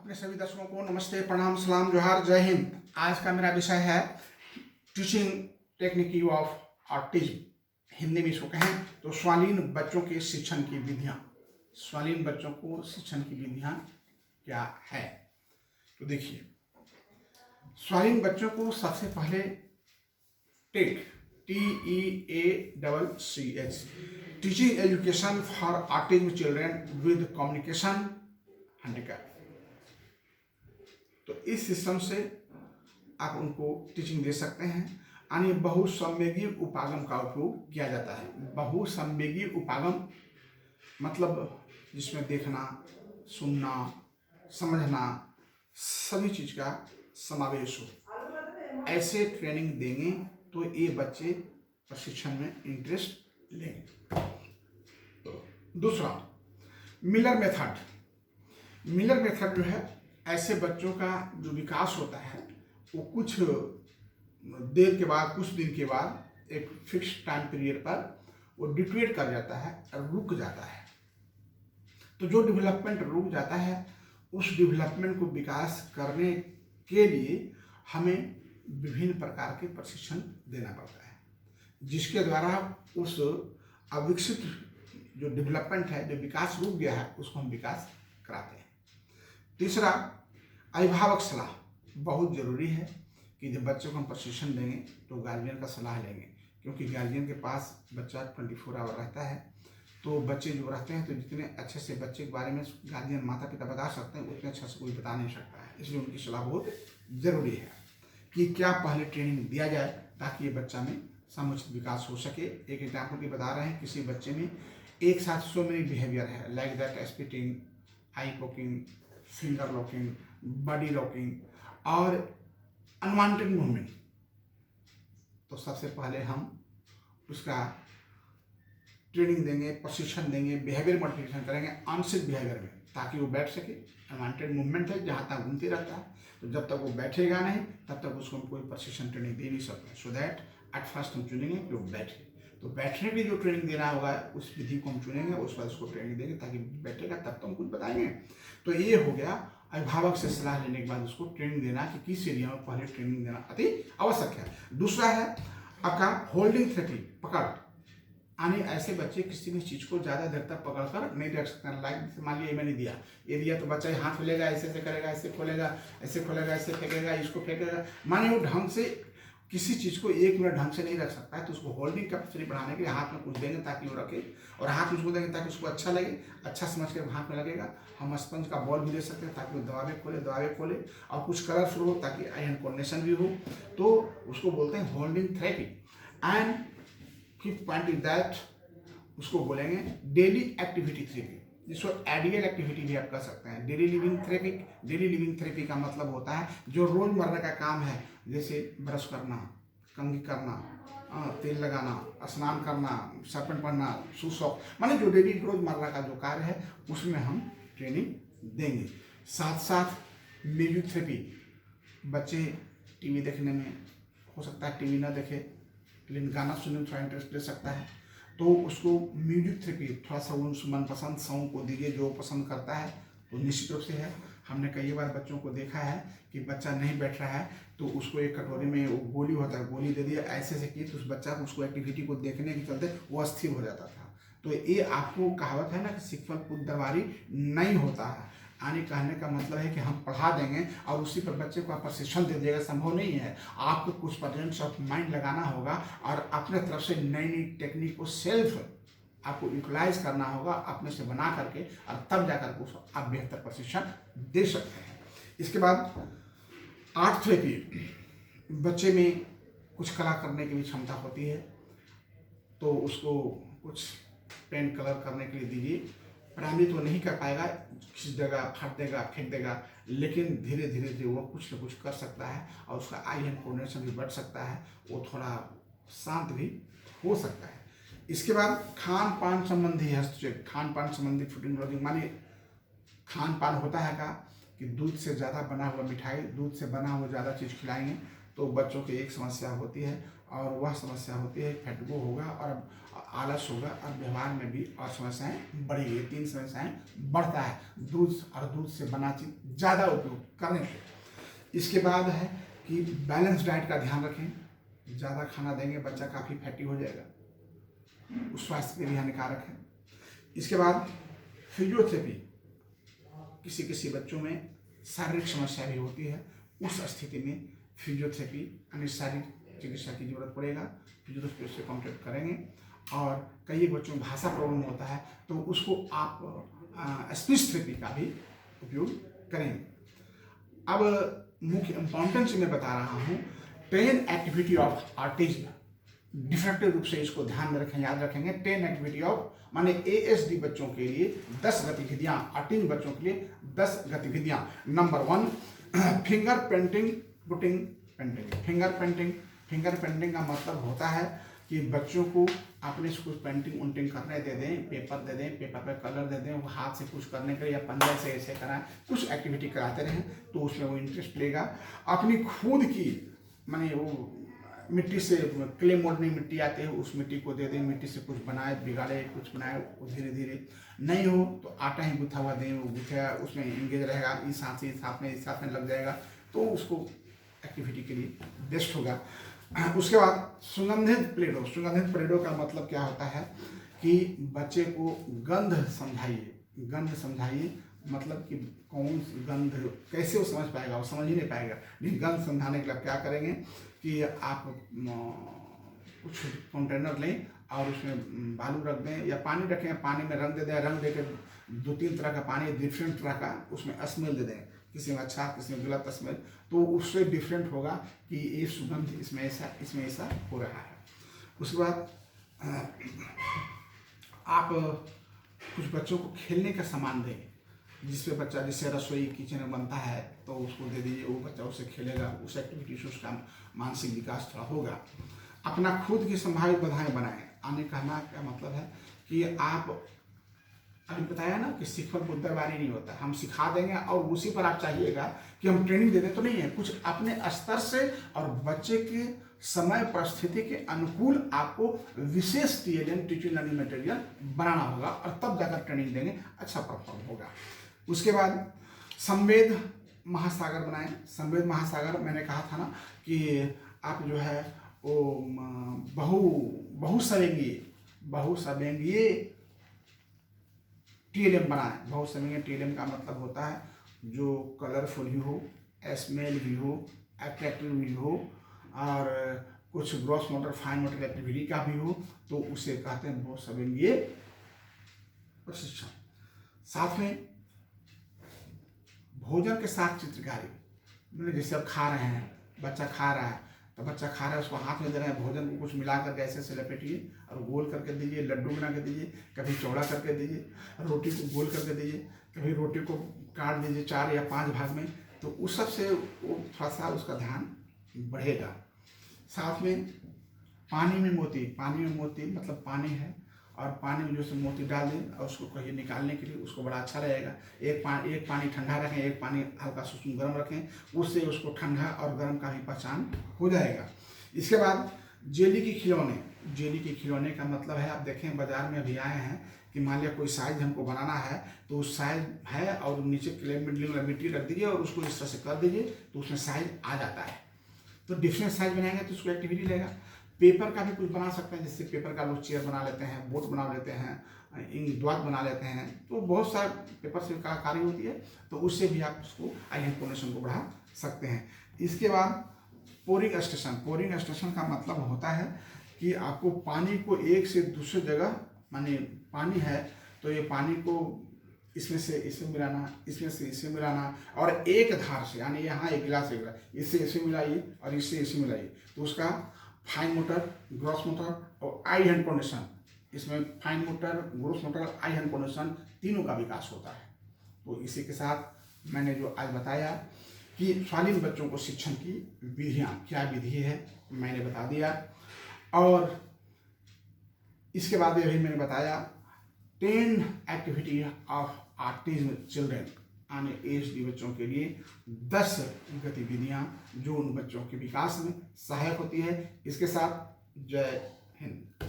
अपने सभी दर्शकों को नमस्ते, प्रणाम, सलाम, जोहार, जय हिंद। आज का मेरा विषय है teaching technique of autism. Hindi में इसको कहें तो स्वालीन बच्चों के शिक्षण की विधियां। स्वालीन बच्चों को शिक्षण की विधियां क्या है? तो देखिए, स्वालीन बच्चों को सबसे पहले टेक TEACC teaching education for autism children with communication handicap. तो इस सिस्टम से आप उनको टीचिंग दे सकते हैं। यानी बहुसंवेगी उपागम का उपयोग किया जाता है। बहुसंवेगी उपागम मतलब जिसमें देखना, सुनना, समझना, सभी चीज का समावेश हो। ऐसे ट्रेनिंग देंगे तो ये बच्चे प्रशिक्षण में इंटरेस्ट लेंगे। तो दूसरा, मिलर मेथड। मिलर मेथड जो है, ऐसे बच्चों का जो विकास होता है वो कुछ देर के बाद, कुछ दिन के बाद एक फिक्स टाइम पीरियड पर वो डिटेट कर जाता है, रुक जाता है। तो जो डेवलपमेंट रुक जाता है, उस डेवलपमेंट को विकास करने के लिए हमें विभिन्न प्रकार के प्रशिक्षण देना पड़ता है, जिसके द्वारा उस अविकसित जो डेवलपमेंट है, जो विकास रुक गया है, उसको हम विकास कराते हैं। तीसरा, अभिभावक सलाह बहुत जरूरी है कि जब बच्चों को हम प्रशिक्षण देंगे तो गार्जियन का सलाह लेंगे, क्योंकि गार्जियन के पास बच्चा 24 आवर रहता है। तो बच्चे जो रहते हैं, तो जितने अच्छे से बच्चे के बारे में गार्जियन माता पिता बता सकते हैं, उतने अच्छे से कोई बता नहीं सकता है। इसलिए उनकी सलाह बहुत जरूरी है कि क्या पहले ट्रेनिंग दिया जाए ताकि ये बच्चा में समुचित विकास हो सके। एक एग्जाम्पल की बता रहे हैं, किसी बच्चे में एक साथ सो मेनी बिहेवियर है, like that spitting, I poking, finger locking, body locking और अनवांटेड मूवमेंट। तो सबसे पहले हम उसका ट्रेनिंग देंगे, प्रशिक्षण देंगे, बिहेवियर मॉडिफिकेशन करेंगे अनसेफ बिहेवियर में, ताकि वो बैठ सके। अनवांटेड मूवमेंट है, जहाँ तक घूमते रहता है, तो जब तक वो बैठेगा नहीं तब तक उसको हम कोई प्रशिक्षण ट्रेनिंग दे नहीं सकते। सो दैट एट फर्स्ट हम चुनेंगे कि वो बैठे। तो बैठने की जो ट्रेनिंग देना होगा उस विधि को हम चुनेंगे, उस पर उसको ट्रेनिंग देंगे ताकि बैठेगा, तब तो हम कुछ बताएंगे। तो ये हो गया अभिभावक से सलाह लेने के बाद उसको ट्रेनिंग देना कि किस एरिया में पहले ट्रेनिंग देना अति आवश्यक है। दूसरा है आपका होल्डिंग थेरेपी, पकड़। यानी ऐसे बच्चे किसी भी चीज को ज्यादा देर तक पकड़ कर नहीं रख सकते। लाइक मान लिया मैंने दिया, ये दिया तो बच्चा हाथ खोलेगा, ऐसे करेगा, ऐसे खोलेगा, ऐसे खोलेगा, ऐसे फेंकेगा, इसको फेंकेगा। माने वो ढंग से किसी चीज को 1 मिनट ढंग से नहीं रख सकता है। तो उसको होल्डिंग कैपेसिटी बढ़ाने के लिए हाथ में कुछ देंगे ताकि वो रखे, और हाथ में उसको देंगे ताकि उसको अच्छा लगे, अच्छा समझ के हाथ में लगेगा। हम स्पंज का बॉल भी दे सकते हैं ताकि वो दबावे खोले, और कुछ कलरफुल हो ताकि आई हैंड कोऑर्डिनेशन भी हो। तो उसको बोलते हैं holding therapy. And fifth point is that उसको बोलेंगे डेली एक्टिविटी थेरेपी, जिसको आइडियल एक्टिविटी भी आप कर सकते हैं। Daily living therapy. Daily living therapy का मतलब होता है जो रोजमर्रा का काम है, जैसे ब्रश करना, कंघी करना, तेल लगाना, स्नान करना, सर्पन पढ़ना, शूज सॉक, माने जो डेली रोजमर्रा का जो कार्य है उसमें हम ट्रेनिंग देंगे। साथ साथ म्यूजिक थेरेपी। बच्चे टीवी देखने में हो सकता है टीवी ना देखे, लेकिन गाना सुनने में थोड़ा इंटरेस्ट ले सकता है, तो उसको म्यूजिक थेरेपी थोड़ा सा उस मनपसंद सॉन्ग को दीजिए जो पसंद करता है। तो निश्चित रूप से है, हमने कई बार बच्चों को देखा है कि बच्चा नहीं बैठ रहा है तो उसको एक कटोरी में वो गोली होता है, गोली दे दिया, ऐसे से की तो उस बच्चा को उसको एक्टिविटी को देखने के चलते वो अस्थिर हो जाता था। तो ये आपको कहावत है ना कि सिक्वल पुत दरबारी नहीं होता है। आने कहने का मतलब है कि हम पढ़ा देंगे और उसी पर बच्चे को आप प्रशिक्षण दे देगा, संभव नहीं है। आपको कुछ प्रेजेंस ऑफ माइंड लगाना होगा और अपने तरफ से नई नई टेक्निक को सेल्फ आपको यूटिलाइज करना होगा, अपने से बना करके, और तब जाकर उसको आप बेहतर प्रशिक्षण दे सकते हैं। इसके बाद आर्ट थेरेपी। बच्चे में कुछ कला करने की भी क्षमता होती है, तो उसको कुछ पेंट कलर करने के लिए दीजिए। प्राइमरी तो नहीं कर पाएगा, खींच देगा, फट देगा, फेंक देगा, लेकिन धीरे धीरे वो कुछ न कुछ कर सकता है और उसका आई हैंड कोऑर्डिनेशन भी बढ़ सकता है, वो थोड़ा शांत भी हो सकता है। इसके बाद खान पान संबंधी हस्तक्षेप। खान पान संबंधी फूडिंग ब्लॉगिंग, माने खान पान होता है का कि दूध से ज़्यादा बना हुआ मिठाई, दूध से बना हुआ ज़्यादा चीज़ खिलाएंगे तो बच्चों की एक समस्या होती है, और वह समस्या होती है फैटगो होगा और आलस होगा और व्यवहार में भी और समस्याएं बढ़ेगी। 3 समस्याएं बढ़ता है दूध और दूध से बना चीज ज़्यादा उपयोग करने से। इसके बाद है कि बैलेंस डाइट का ध्यान रखें। ज़्यादा खाना देंगे बच्चा काफ़ी फैटी हो जाएगा, उस स्वास्थ्य के लिए हानिकारक है। इसके बाद फिजियोथेरेपी, किसी किसी बच्चों में शारीरिक समस्या भी होती है, उस स्थिति में फिजियोथेरेपी यानी शारीरिक चिकित्सा की जरूरत पड़ेगा। फिजियोथेरेपी से कॉन्टेक्ट करेंगे। और कई बच्चों में भाषा प्रॉब्लम होता है तो उसको आप स्पीच थेरेपी का भी उपयोग करेंगे। अब मुख्य इम्पॉर्टेंस मैं बता रहा हूँ 10 एक्टिविटी ऑफ ऑटिज्म। डिफरेंट रूप से इसको ध्यान में रखें, याद रखेंगे। 10 एक्टिविटी ऑफ माने ASD बच्चों के लिए 10 गतिविधियां, ऑटिज्म बच्चों के लिए 10 गतिविधियां। Number 1 finger painting, putting painting. Finger painting का मतलब होता है कि बच्चों को अपने कुछ पेंटिंग उंटिंग करने दे दें, पेपर दे दें, पेपर पे कलर दे दें, वो हाथ से कुछ करने के लिए या पंजे से ऐसे कराएं, कुछ एक्टिविटी कराते रहें तो उसमें वो इंटरेस्ट लेगा। अपनी खुद की माने वो मिट्टी से क्ले मोड़ने मिट्टी आते हैं, उस मिट्टी को दे दें, मिट्टी से कुछ बनाए, बिगाड़े, कुछ बनाए, धीरे धीरे नहीं हो तो आटा ही गुथा हुआ दें, वो गुथेगा, उसमें इंगेज रहेगा, इस हाथ में लग जाएगा, तो उसको एक्टिविटी के लिए बेस्ट होगा। उसके बाद सुगंधित प्लेडो का मतलब क्या होता है कि बच्चे को गंध समझाइए, मतलब कि कौन गंध कैसे वो समझ पाएगा, वो समझ ही नहीं पाएगा। लेकिन गंध समझाने के लिए क्या करेंगे कि आप कुछ कंटेनर लें और उसमें बालू रख दें या पानी रखें, पानी में रंग दे दें, रंग देकर 2-3 तरह का पानी डिफरेंट तरह का उसमें स्मेल दे दें, किसी में अच्छा किसी में गलत स्मेल, तो उससे डिफरेंट होगा कि ये सुगंध इसमें ऐसा हो रहा है। उसके बाद आप कुछ बच्चों को खेलने का सामान दें, जिसपे बच्चा जैसे रसोई किचन में बनता है तो उसको दे दीजिए, वो बच्चा उससे खेलेगा, उस एक्टिविटी से उसका मानसिक विकास थोड़ा होगा। अपना खुद की संभावित बाधाएं बनाएं। आने कहना का मतलब है कि आप अभी बताया ना कि सिखल बुद्धरवारी नहीं होता, हम सिखा देंगे और उसी पर आप चाहिएगा कि हम ट्रेनिंग दे दें, तो नहीं है। कुछ अपने स्तर से और बच्चे के समय परिस्थिति के अनुकूल आपको विशेष TLM टीचिंग लर्निंग मटेरियल बनाना होगा और तब जाकर ट्रेनिंग देंगे, अच्छा परफॉर्म होगा। उसके बाद संवेद महासागर बनाएं। संवेद महासागर मैंने कहा था ना कि आप जो है वो बहुसवेंगीय TLM बनाएं। बहुसवेंगीय TLM का मतलब होता है जो कलरफुल भी हो, स्मेल भी हो, अट्रैक्टिव भी हो और कुछ gross motor fine motor activity का भी हो, तो उसे कहते हैं बहुसवेंगीय प्रशिक्षण। साथ में भोजन के साथ चित्रकारी, मतलब जैसे आप खा रहे हैं, बच्चा खा रहा है तो बच्चा खा रहा है, उसको हाथ में दे रहे हैं, भोजन को कुछ मिला करके ऐसे लपेटिए और गोल करके दीजिए, लड्डू बना के दीजिए, कभी चौड़ा करके दीजिए, रोटी को गोल करके दीजिए, कभी रोटी को काट दीजिए 4 या 5 भाग में, तो उस सब से वो थोड़ा सा उसका ध्यान बढ़ेगा। साथ में पानी में मोती मतलब पानी है और पानी में जो से मोती डाल दें और उसको कहीं निकालने के लिए उसको बड़ा अच्छा रहेगा। एक पानी ठंडा रखें, एक पानी हल्का सुसुम गर्म रखें, उससे उसको ठंडा और गर्म का भी पहचान हो जाएगा। इसके बाद जेली के खिलौने का मतलब है, आप देखें बाजार में अभी आए हैं कि मान लिया कोई साइज हमको बनाना है तो उस साइज है और नीचे क्ले मिट्टी रख दीजिए और उसको इस तरह से कर दीजिए तो उसमें साइज आ जाता है। तो डिफरेंट साइज बनाएंगे तो उसको एक्टिविटी लेगा। पेपर का भी कुछ बना सकते हैं, जैसे पेपर का लोग चेयर बना लेते हैं, बोट बना लेते हैं, इंक द्वात बना लेते हैं, तो बहुत सारे पेपर से कलाकारी होती है, तो उससे भी आप उसको आई इंफॉर्मेशन को बढ़ा सकते हैं। इसके बाद पोरिंग स्टेशन का मतलब होता है कि आपको पानी को एक से दूसरे जगह, माने पानी है तो ये पानी को इसमें से इसमें मिलाना, इसमें से इसमें मिलाना और एक धार से, यानी यहाँ एक गिलास इससे इसमें मिलाइए और इससे इसमें मिलाइए, तो उसका फाइन मोटर, ग्रॉस मोटर और आई हैंड कोऑर्डिनेशन, इसमें फाइन मोटर, ग्रॉस मोटर, आई हैंड कोऑर्डिनेशन तीनों का विकास होता है। तो इसी के साथ मैंने जो आज बताया कि स्वाधीन बच्चों को शिक्षण की विधियाँ, क्या विधि है मैंने बता दिया। और इसके बाद ये भी मैंने बताया 10 एक्टिविटी ऑफ ऑटिज्म चिल्ड्रेन, यानी ASD बच्चों के लिए 10 गतिविधियां जो उन बच्चों के विकास में सहायक होती है। इसके साथ जय हिंद।